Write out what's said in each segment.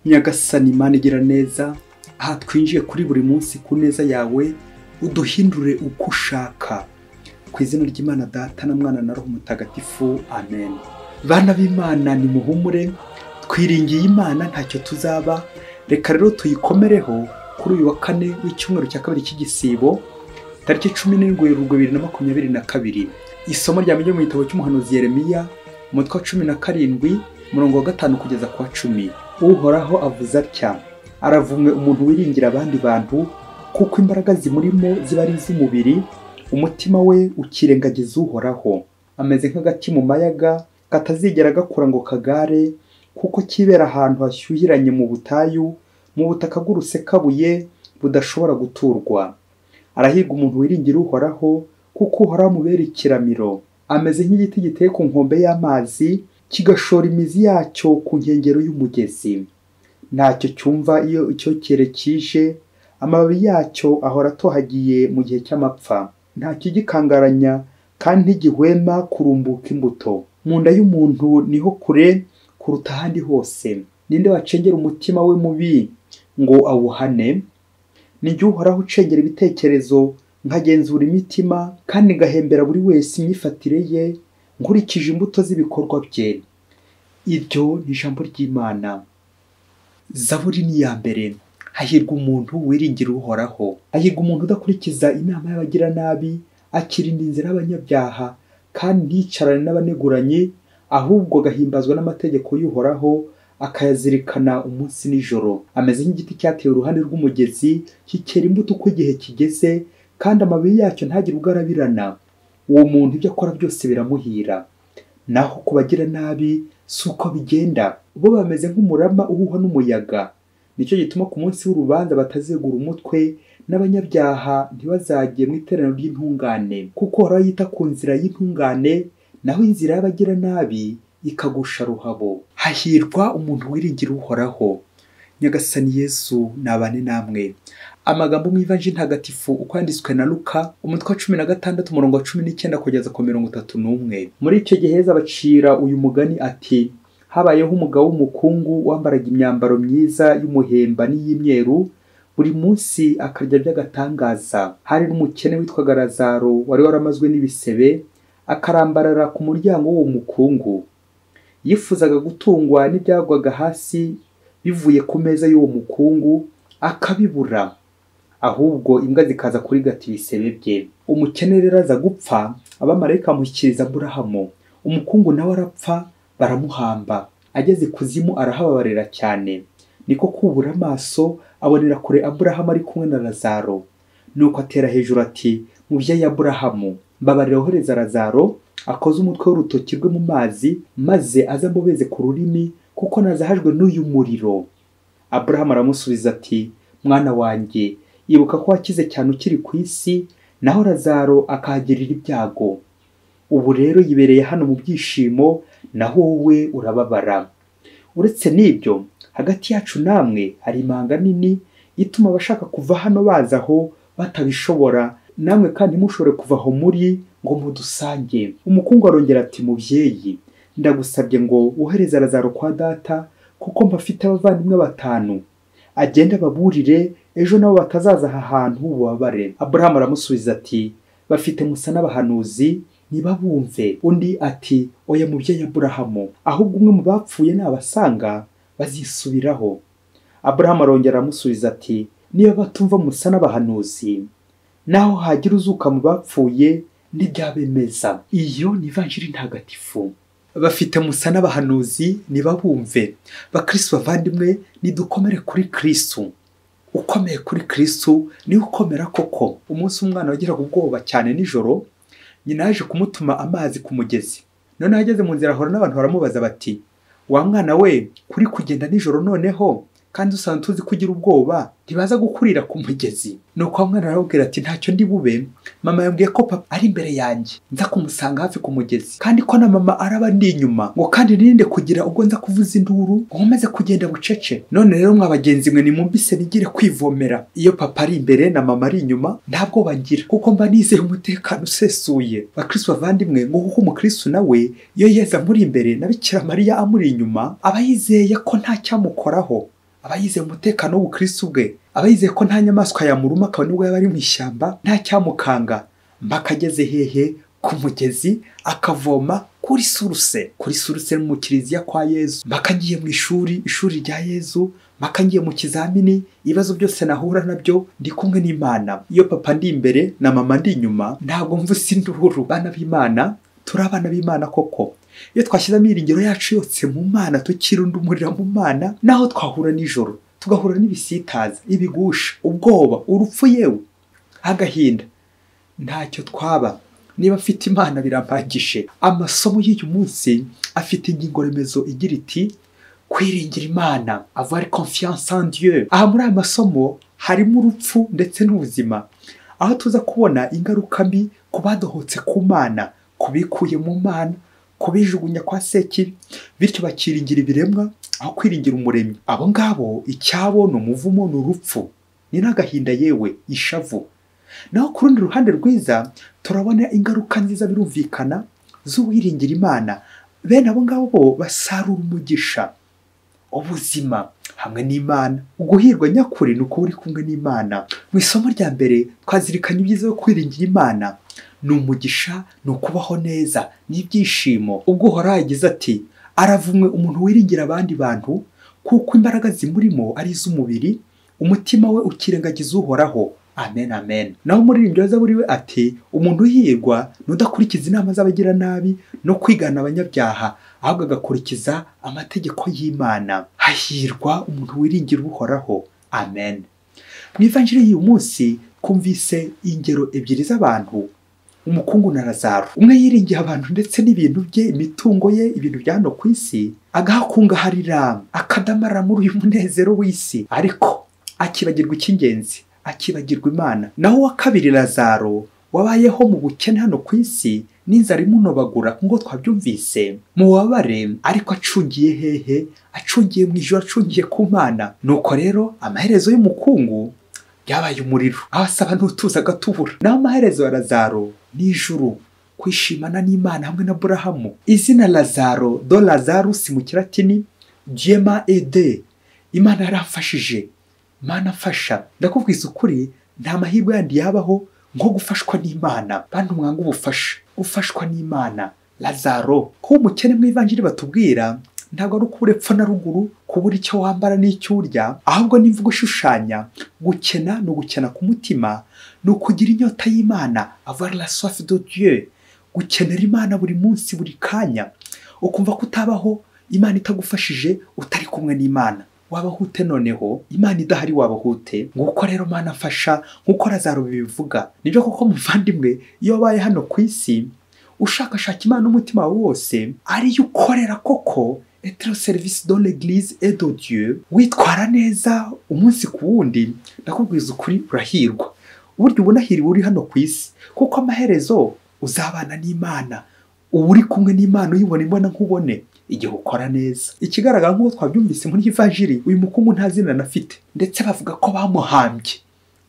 Nyagasani Imana igira neza, aha twinjiye kuri buri munsi ku neza yawe, uduhindure uko ushaka. Ku izina ry'Imana Data na Mwana na Roho Mutagatifu, amen. Bana b'Imana nimuhumure, twiringiye Imana ntacyo tuzaba. Reka rero tuyikomereho kuri uyu wa kane w'icyumweru cya kabiri cy'igisibo, tariki 17 2022. Isomo ryamenye mu gitabo cy'umuhanuzi Yeremiya, umutwe wa 17 umurongo wa 5 kugeza ku wa 10. Uhoraho avuze atya: aravumwe umuntu wiringira abandi bantu, kuko imbaraga zimurimo ziba ari iz'umubiri, umutima we ukirengagiza Uhoraho. Ameze nk'agati mu mayaga katazigera gakura ngo kagare, kuko kibera ahantu hashyuhiranye mu butayu, mu butaka bw'urusekabuye budashobora guturwa. Arahiga umuntu wiringira Uhoraho, kuko Uhoraho amubera ikiramiro. Ameze nk'igiti giteye ku nkombe y'amazi, kigashora imizi yacyo ku nkengero y'umugezi. Ntacyo cyumva iyo icyo cyerekije, amababi yacyo ahora atohagiye mu gihe cy'amapfa. Ntacyo gikangaranya kandi ntigihwema kurumbuka imbuto. Mu nda y'umuntu niho kure kuruta ahandi hose. Ninde wacengera umutima we mubi ngo awuhane? Ni jye Uhoraho ucengera ibitekerezo, nkagenzura imitima, kandi ngahembera buri wese imyifatire ye, nkurikije imbuto z'ibikorwa bye. Iryo ni ijambo ry'Imana. Zaburi ni iya mbere. Hahirwa umuntu wiringira Uhoraho. Hahirwa umuntu udakurikiza inama y'abagiranabi, akirinda inzira y'abanyabyaha, kandi ntiyicarane n'abaneguranye, ahubwo agahimbazwa n'amategeko y'Uhoraho, akayazirikana umunsi n'ijoro. Ameze nk'igiti cyatewe uruhande rw'umugezi, kikera imbuto uko igihe kigeze, kandi amababi yacyo ntagire ubwo arabirana. Uwo muntu ibyo akora byose biramuhira. Naho ku bagiranabi si uko bigenda. Bo bameze nk'umurama uhuha n'umuyaga. Nicyo gituma ku munsi w'urubanza batazegura umutwe, n'abanyabyaha ntibazajye mu iteraniro ry'intungane. Kuko Uhoraho yita ku nzira y'intungane, naho inzira y'abagiranabi ikagusha ruhabo. Hahirwa umuntu wiringira Uhoraho. Nyagasani Yesu nabane namwe. Amagambo mu Ivanjili ntagatifu uko yanditswe na Luka, umutwe wa 16 umurongo wa 19 kugeza ku 31. Muri icyo gihe Yesu abacira uyu mugani ati: habayeho umugabo w'umukungu wambaraga imyambaro myiza y'umuhemba n'iy'imyeru, buri munsi akarya by'agatangaza. Hari n'umukene witwaga Lazaro wari waramazwe n'ibisebe, akarambarara ku muryango w'uwo mukungu. Yifuzaga gutungwa n'ibyagwaga hasi bivuye ku meza y'uwo mukungu, akabibura, ahubwo imbwa zikaza kurigata ibisebe bye. Umukene rero aza gupfa, abamarayika bamushyikiriza Aburahamu. Umukungu nawe arapfa, baramuhamba. Ageze kuzimu arahababarira cyane. Niko kubura amaso abonera kure Aburahamu ari kumwe na Lazaro. Nuko atera hejuru ati: mubyeyi Aburahamu, mbabarira ohereza Lazaro akoze umutwe w'urutoki rwe mu mazi, maze aze ambobeze ku rurimi, kuko nazahajwe n'uyu muriro. Aburahamu aramusubiza ati: mwana wanjye, ibuka ko wakize cyane ukiri ku isi, naho Lazaro akahagirira ibyago. Ubu rero yibereye hano mu byishimo, naho wowe urababara. Uretse n'ibyo, hagati yacu namwe hari imanga nini ituma abashaka kuva hano bazaho batabishobora, namwe kandi mushobore kuva aho muri ngo mudusange. Umukungu arongera ati: mubyeyi, ndagusabye ngo wohereze Lazaro kwa data, kuko mbafite abavandimwe 5. Agenda baburire, ejo nabo batazaza aha hantu bubabare. Aburahamu aramusubiza ati: bafite Musa n'abahanuzi, niba bumve. Undi ati: oya mubyeyi Aburahamu, ahubwo umwe mu bapfuye nabasanga bazisubiraho. Aburahamu arongera aramusubiza ati: niba batumva Musa n'abahanuzi, naho hagira uzuka mu bapfuye ntibyabemeza. Iyo ni Ivanjili ntagatifu. Bafite Musa n'abahanuzi, niba bumve. Bakristo bavandimwe, nidukomere kuri Kristo. Ukomeye kuri Kristo niwe ukomera koko. Umunsi umwana wagiraga ubwoba cyane nijoro, nyina yaje kumutuma amazi ku mugezi. None ageze mu nzira ahora n'abantu baramubaza bati: wa mwana we, kuri kugenda nijoro noneho, kandi usanzwe tuzi kugira ubwoba, ntibaza gukurira ku mugezi? Nuko mwana arababwira ati: ntacyo ndi bube, mama yambwiye ko papa ari imbere yanjye, nza kumusanga hafi ku mugezi, kandi ko na mama araba ndi inyuma, ngo kandi nirinde kugira ubwo nza kuvuza induru, nkomeze kugenda bucece. None rero mwa bagenzi mwe, nimumbise nigire kwivomera. Iyo papa ari imbere na mama ari inyuma, ntabwo bagira, kuko mba nizeye umutekano usesuye. Bakristo bavandimwe, ngo kuko umukristo nawe iyo Yesu amuri imbere na Bikira Mariya amuri inyuma, aba yizeye ko nta cyamukoraho. aba yizeye umutekano w'ubukristo bwe, aba yizeye ko nta nyamaswa yamuruma akaba nubwo yaba ari mu ishyamba nta cyamukanga, mpaka ageze hehe? Ku mugezi akavoma kuri suruse mu kiliziya kwa Yezu, mpaka ngiye mu ishuri rya Yezu, mpaka ngiye mu kizamini, ibibazo byose nahura nabyo ndi kumwe n'Imana. Iyo papa ndi imbere na mama ndi inyuma ntabwo mvuze induru. Bana b'Imana, turi abana b'Imana koko. Iyo twashyizemo iringiro yacu yose mu Mana, tukirundumurira mu Mana, naho twahura nijoro tugahura n'ibisitaza, ibigusha, ubwoba, urupfu, yewe agahinda, ntacyo twaba. Niba afite Imana birampagije. Amasomo y'uyu munsi afite ingingo remezo igira iti kwiringira Imana, avoir confiance en Dieu. Aha muri aya masomo harimo urupfu ndetse n'ubuzima, aho tuza kubona ingaruka mbi ku badohotse ku Mana, kubikuye mu Mana, kubijugunya kwa Sekibi, bityo bakiringira ibiremwa aho kwiringira Umuremyi. Abo ngabo icyabo ni umuvumo, ni urupfu, ni n'agahinda, yewe ishavu. Naho ku rundi ruhande rwiza turabona ingaruka nziza birumvikana z'uwiringira Imana. Bene abo ngabo bo basarura umugisha, ubuzima hamwe n'Imana. Uguhirwa nyakuri ni uko uri kumwe n'Imana. Mu isomo rya mbere twazirikanye ibyiza byo kwiringira Imana. Ni umugisha, ni ukubaho neza, ni ibyishimo. Ubwo Uhoraho yagize ati aravumwe umuntu wiringira abandi bantu, kuko imbaraga zimurimo ari iz'umubiri, umutima we ukirengagiza Uhoraho. Amen, amen. Naho umuririmbyi wa Zaburi we ati umuntu uhirwa n'udakurikiza inama z'abagira nabi no kwigana abanyabyaha, ahubwo agakurikiza amategeko y'Imana. Hahirwa umuntu wiringira Uhoraho. Amen. Mu ivanjiri y'uyu munsi kumvise ingero ebyiri z'abantu, umukungu na Lazaro. Umwe yiringiye abantu ndetse n'ibintu bye, imitungo ye, ibintu bya hano ku isi, agahakungaharira, akadamarara muri uyu munezero w'isi, ariko akibagirwa icy'ingenzi, akibagirwa Imana. Naho uwa kabiri Lazaro wabayeho mu bukene hano ku isi, n'inzara imunobagura nk'uko twabyumvise, mu bubabare, ariko acungiye hehe? Acungiye mu ijuru, acungiye ku Mana. Nuko rero amaherezo y'umukungu yabaye umuriro, aho asaba n'utuza agatubura. Naho amaherezo ya Lazaro ni ijuru, kwishimana n'Imana hamwe na Aburahamu. Izina Lazaro, do Lazarus mu Kilatini, Dieu m'a aidé, Imana yaramfashije, Mana mfasha. Ndakubwiza ukuri, nta mahirwe yandi yabaho nko gufashwa n'Imana. Bantu mwanga ubufasha, gufashwa n'Imana. Lazaro kuba umukene mu ivanjiri batubwira ntabwo ari ukubura epfo na ruguru, kubura icyo wambara n'icyo urya, ahubwo n'imvugo ishushanya gukena. Ni ugukena ku mutima, ni ukugira inyota y'Imana, avoir la soif de Dieu, gukenera Imana buri munsi, buri kanya, ukumva ko utabaho Imana itagufashije, utari kumwe n'Imana. Wabaho ute noneho Imana idahari? Wabaho ute? Nguko rero Mana mfasha, nk'uko Lazaro bivuga. Nibyo koko muvandimwe, iyo wabaye hano ku isi ushakashaka Imana n'umutima wawe wose, ariyo ukorera koko, être au service de l'église et de Dieu, witwara neza umunsi ku wundi, ndakubwiza ukuri urahirwa. Uburyo ubunahiriwe uri hano ku isi, kuko amaherezo uzabana n'Imana, uba uri kumwe n'Imana, uyibona imbona nkubone igihe ukora neza. Ikigaragara nk'uko twabyumvise muri ivanjiri, uyu mukungu nta zina anafite, ndetse bavuga ko bamuhambye.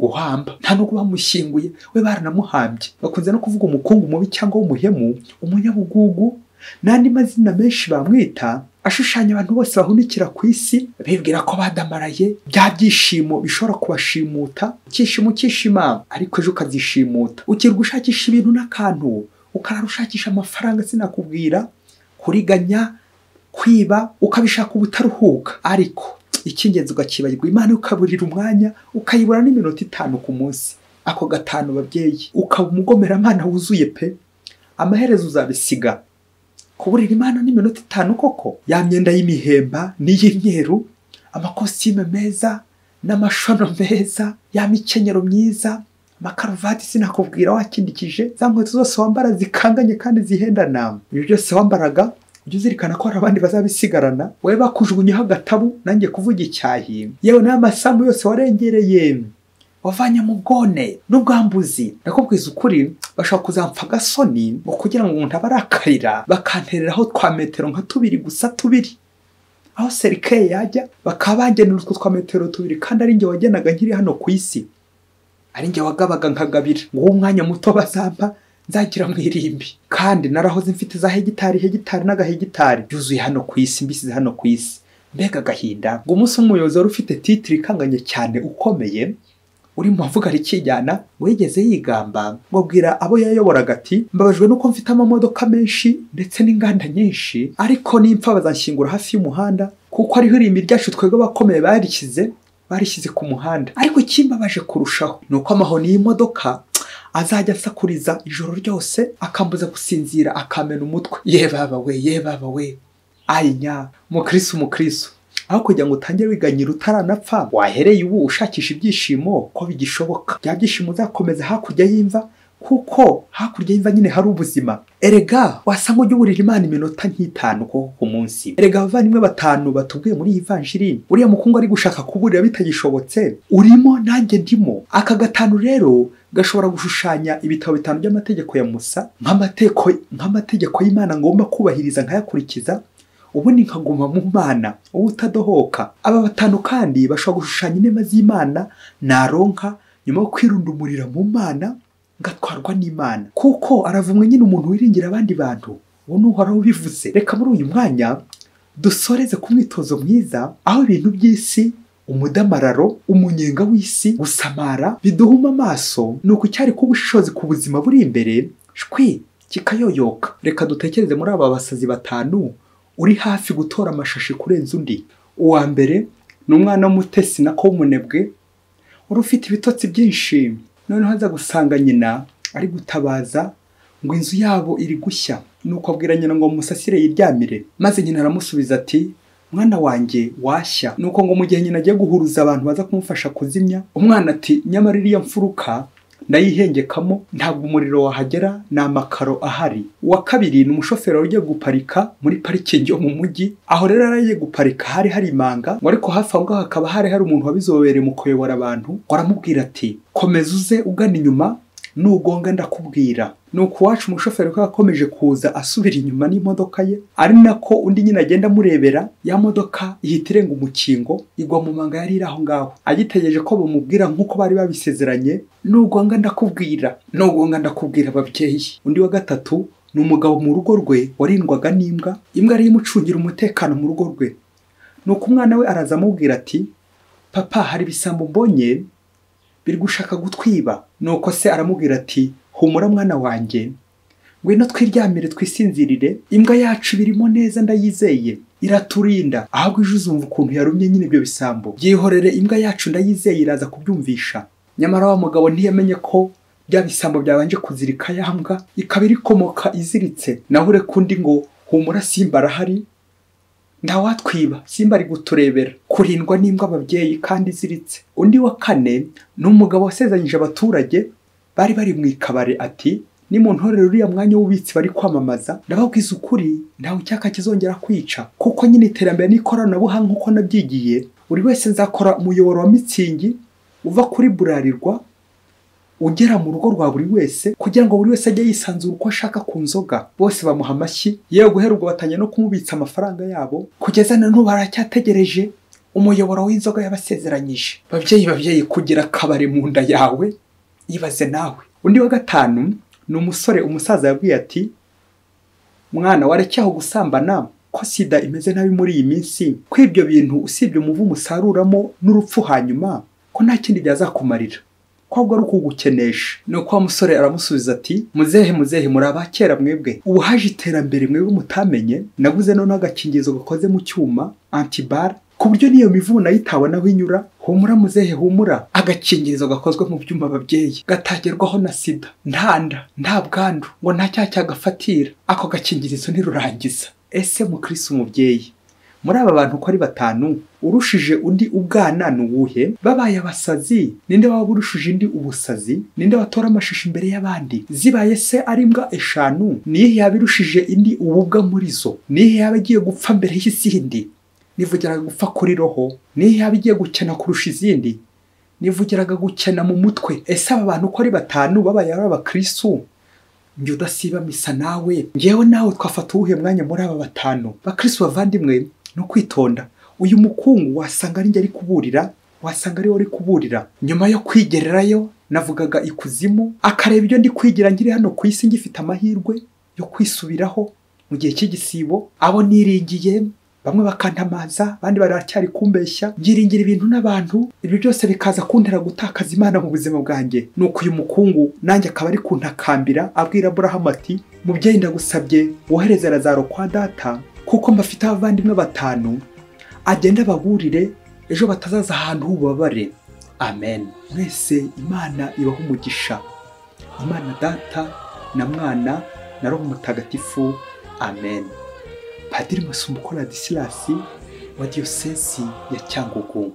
Guhamba nta nubwo bamushyinguye, we baranamuhambye. Bakunze no kuvuga umukungu mubi cyangwa w'umuhemu, umunyabugugu, n'andi mazina menshi bamwita, ashushanya abantu bose bahunikira ku isi, bibwira ko badamaraye, bya byishimo bishobora kubashimuta, icyishimo cyishima, ariko ejo ukazishimuta. Ukirwa ushakisha ibintu n'akantu, ukarara ushakisha amafaranga sinakubwira, kuriganya, kwiba, ukabishaka ubutaruhuka, ariko icy'ingenzi ugakibagirwa Imana, ukaburira umwanya, ukayibura n'iminota 5 ku munsi. Ako gatanu babyeyi, ukaba umugomeramana wuzuye pe, amaherezo uzabisiga. Kuburira Imana n'iminota 5 koko? Ya myenda y'imihemba n'iy'imyeru, amakositime meza n'amashono meza, ya mikenyero myiza, amakaruvati sinakubwira wakindikije, za nkweto zose wambara zikanganye kandi zihendana, ibyo byose wambaraga ujye uzirikana ko hari abandi bazabisigarana. Wowe bakujugunyeho agatabu, nanjye kuvuga icyahi, yewe n'amasambu yose warengereye, wavanye mu bwone n'ubwambuzi. Ndakubwiza ukuri, bashaka kuzampfa gasoni ngo kugira ngo umuntu abarakarira, bakantereraho twa metero nka 2 gusa, 2. Aho serikeye yajya bakabangenera utwo twa metero 2, kandi ari nge wagenaga nkiri hano ku isi, ari nge wagabaga nkagabira, ngo umwanya muto bazampa nzagira mwirimbi. Kandi narahoze mfite za hegitari n'agahegitari byuzuye hano ku isi, mbisize hano ku isi. mbega agahinda ngo umunsi umuyobozi wari ufite titire ikanganye cyane ukomeye uri mu avuga rikijyana wigeze yigamba ngo bwira abo yayoboraga ati mbabajwe nuko mfite amamodoka menshi ndetse n'inganda nyinshi ariko n'impfa bazanshyingura hafi y'umuhanda kuko ariho irimbi ryacu twebwe abakomeye barishyize ku muhanda ariko kimbabaje kurushaho nuko amahoni y'imodoka azajya asakuriza ijoro ryose akambuza gusinzira akamena umutwe ye baba we ayinya mukristo aho kugira ngo utangire wiganyira utaranapfa wahereye ubu ushakisha ibyishimo ko bigishoboka bya byishimo uzakomeza hakurya y'imva kuko hakurya y'imva nyine hari ubuzima erega wasanga ujya uburira Imana iminota nk'itanu ku munsi erega abavandimwe batanu batubwiye muri iyi vanjiri uriya mukungu ari gushaka kuburira bitagishobotse urimo nanjye ndimo aka gatanu rero gashobora gushushanya ibitabo bitanu by'amategeko ya Musa nk'amategeko y'Imana ngomba kubahiriza nkayakurikiza ubundi nkaguma mu Mana utadohoka. Aba batanu kandi bashobora gushushanya inema z'Imana naronka nyuma yo kwirundumurira mu Mana ngatwarwa n'Imana kuko aravumwe nyine umuntu wiringira abandi bantu uwo n'uhoraho ubivuze. Reka muri uyu mwanya dusoreze ku mwitozo mwiza aho ibintu by'isi umudamararo umunyenga w'isi gusamara biduhuma amaso nuko icyari kubushishozi ku buzima buri imbere shwi kikayoyoka. Reka dutekereze muri aba basazi batanu uri hafi gutora amashashi kurenza undi. Uwa mbere ni umwana w'umutesi nako w'umunebwe uri ufite ibitotsi byinshi noneho aza gusanga nyina ari gutabaza ngo inzu yabo iri gushya nuko abwira nyina ngo musasire yiryamire maze nyina aramusubiza ati mwana wanjye washya. Nuko ngo mu gihe nyina agiye guhuruza abantu baza kumufasha kuzimya umwana ati nyamara iriya mfuruka ndayihengekamo ntabwo umuriro wahagera ni amakaro ahari. Uwa kabiri ni umushoferi ugiye guparika muri parikingi yo mu mujyi aho rero aragiye guparika hari imanga ngo ariko hafi aho ngaho hakaba hari umuntu wabizobereye mu kuyobora abantu aramubwira ati komeza uze ugana inyuma nugonga ndakubwira. Nuko wacu umushoferi ko yakomeje kuza asubira inyuma n'imodoka ye ari nako undi nyine agenda amurebera ya modoka ihita irenga umukingo igwa mu manga yari aho ngaho agitegereje ko bamubwira nk'uko bari babisezeranye nugonga ndakubwira ababyeyi. Undi wa gatatu ni umugabo mu rugo rwe warindwaga n'imbwa ari imucungira umutekano mu rugo rwe. Nuko umwana we araza amubwira ati papa hari ibisambo mbonye biri gushaka gutwiba. Nuko se aramubwira ati humura mwana wanjye ngwino twiryamire twisinzirire imbwa yacu birimo neza ndayizeye iraturinda ahubwo ije uzumva ukuntu yarumye nyine ibyo bisambo byihorere imbwa yacu ndayizeye iraza kubyumvisha. Nyamara wa mugabo ntiyamenye ko bya bisambo byabanje kuzirika ya mbwa ikaba irikomoka iziritse naho ure kundi ngo humura simba arahari ntawatwiba simba ari guturebera kurindwa n'imbwa ababyeyi kandi iziritse. Undi wa kane ni umugabo wasezanyije abaturage bari mu ikabare ati ni mu ntorero uriya mwanya w'ubitsi bari kwamamaza ndababwiza ukuri ntawe icyaka kizongera kwica kuko nyine iterambere n'ikoranabuhanga nk'uko nabyigiye buri wese nzakora umuyoboro wa mitsingi uva kuri burarirwa ugera mu rugo rwa buri wese kugira ngo buri wese ajye yisanzura uko ashaka ku nzoga. Bose bamuha amashyi yewe guhera ubwo batangiye no kumubitsa amafaranga yabo kugeza na n'ubu baracyategereje umuyoboro w'inzoga yabasezeranyije. Babyeyi kugira akabare mu nda yawe ibaze nawe. Undi wa gatanu ni umusore umusaza yabwiye ati mwana warekyaho gusambana ko sida imeze nabi muri iyi minsi ko ibyo bintu usibye umuvu musaruramo n'urupfu hanyuma ko nta kindi byazakumarira ko ahubwo ari ukugukenesha. Nuko wa musore aramusubiza ati muzehe muri abakera mwebwe ubu haje iterambere mwebwe mutamenye naguze none agakingirizo gakoze mu cyuma antibar ku buryo niyo mivumo nayitabona aho inyura. Humura muzehe humura agakingirizo gakozwe mu byuma ababyeyi gatagerwaho na sida nta bwandu ngo nta cyaha cyagafatira ako gakingirizo ntirurangiza. Ese mukristo umubyeyi muri aba bantu uko ari batanu urushije undi ubwana nuwuhe? Babaye abasazi ninde waba urushije indi ubusazi? Ninde watora amashishi imbere y'abandi? Zibaye se ari imbwa eshanu nihe yabirushije indi ububwa muri zo? Nihe yaba agiye gupfa mbere y'izindi? Nivugiraga gupfa kuri roho. Nihe yaba agiye gukena kurusha izindi? Nivugiraga gukena mu mutwe. Ese aba bantu uko ari batanu babaye ari abakristo njye udasiba misa nawe ngewe nawe twafata uwuhe mwanya muri aba batanu? Bakristo bavandimwe no kwitonda. Uyu mukungu wasanga ari njye ari kuburira wasanga ari we uri kuburira nyuma yo kwigererayo navugaga ikuzimu akareba ibyo ndi kwigira ngiri hano ku isi ngifite amahirwe yo kwisubiraho mu gihe cy'igisibo. Abo niringiye bamwe bakantamaza, abandi baracyari kumbeshya, ngiringira ibintu n'abantu, ibyo byose bikaza kuntera gutakaza Imana mu buzima bwanjye. Nuko uyu mukungu nanjye akaba ari kuntakambira abwira Aburahamu ati, mubyeyi ndagusabye wohereze Lazaro kwa data, kuko mbafite abavandimwe 5, agenda baburire ejo batazaza ahantu h'ububabare. Amen. Mwese Imana ibaho umugisha. Imana Data na Mwana na Roho Mutagatifu. Amen. Padiri Masumbuko Ladislas wa Diyosezi ya Cyangugu.